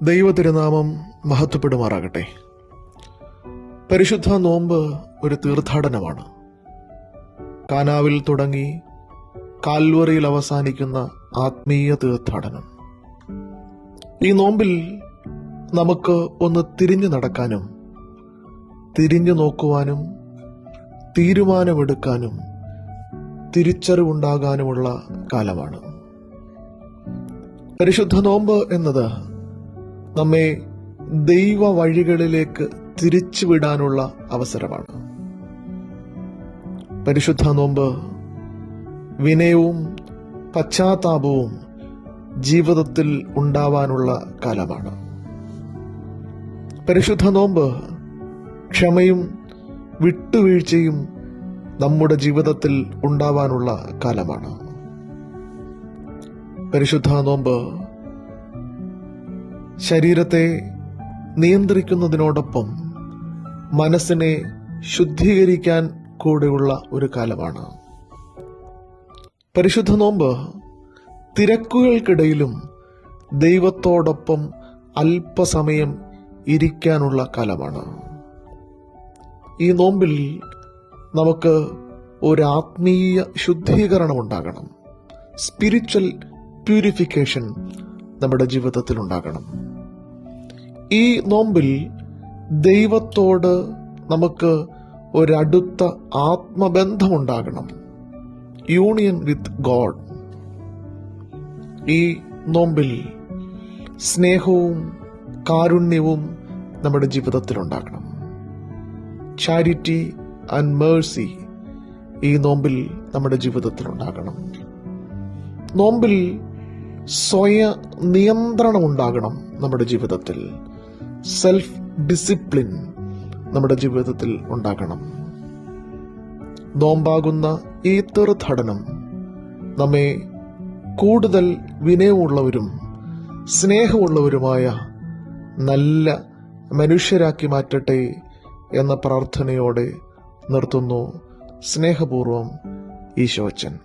ദൈവ തിരുനാമം മഹത്വപ്പെടുമാറാകട്ടെ. പരിശുദ്ധ നോമ്പ് ഒരു തീർത്ഥാടനമാണ്. കാനാവിൽ തുടങ്ങി കാൽവറിയിൽ അവസാനിക്കുന്ന ആത്മീയ തീർത്ഥാടനം. ഈ നോമ്പിൽ നമുക്ക് ഒന്ന് തിരിഞ്ഞു നടക്കാനും തിരിഞ്ഞു നോക്കുവാനും തീരുമാനമെടുക്കാനും തിരിച്ചറിവുണ്ടാകാനുമുള്ള കാലമാണ്. പരിശുദ്ധ നോമ്പ് എന്നത് നമ്മെ ദൈവ വഴികളിലേക്ക് തിരിച്ചുവിടാനുള്ള അവസരമാണ്. പരിശുദ്ധ നോമ്പ് വിനയവും പശ്ചാത്താപവും ജീവിതത്തിൽ ഉണ്ടാവാനുള്ള കാലമാണ്. പരിശുദ്ധ നോമ്പ് ക്ഷമയും വിട്ടുവീഴ്ചയും നമ്മുടെ ജീവിതത്തിൽ ഉണ്ടാവാനുള്ള കാലമാണ്. പരിശുദ്ധ നോമ്പ് ശരീരത്തെ നിയന്ത്രിക്കുന്നതിനോടൊപ്പം മനസ്സിനെ ശുദ്ധീകരിക്കാൻ കൂടെയുള്ള ഒരു കാലമാണ്. പരിശുദ്ധ നോമ്പ് തിരക്കുകൾക്കിടയിലും ദൈവത്തോടൊപ്പം അല്പസമയം ഇരിക്കാനുള്ള കാലമാണ്. ഈ നോമ്പിൽ നമുക്ക് ഒരു ആത്മീയ ശുദ്ധീകരണം ഉണ്ടാകണം. സ്പിരിച്വൽ പ്യൂരിഫിക്കേഷൻ നമ്മുടെ ജീവിതത്തിൽ ഉണ്ടാകണം. ഈ നോമ്പിൽ ദൈവത്തോട് നമുക്ക് ഒരടുത്ത ആത്മബന്ധമുണ്ടാകണം. Union with God. ഈ നോമ്പിൽ സ്നേഹവും കാരുണ്യവും നമ്മുടെ ജീവിതത്തിൽ ഉണ്ടാകണം. ചാരിറ്റി ആൻഡ് മേഴ്സി ഈ നോമ്പിൽ നമ്മുടെ ജീവിതത്തിൽ ഉണ്ടാകണം. നോമ്പിൽ സ്വയ നിയന്ത്രണം ഉണ്ടാകണം നമ്മുടെ ജീവിതത്തിൽ. സെൽഫ് ഡിസിപ്ലിൻ നമ്മുടെ ജീവിതത്തിൽ ഉണ്ടാകണം. നോമ്പാകുന്ന ഈ തീർത്ഥാടനം നമ്മെ കൂടുതൽ വിനയമുള്ളവരും സ്നേഹമുള്ളവരുമായ നല്ല മനുഷ്യരാക്കി മാറ്റട്ടെ എന്ന പ്രാർത്ഥനയോടെ നിർത്തുന്നു. സ്നേഹപൂർവം ഈശോച്ചൻ.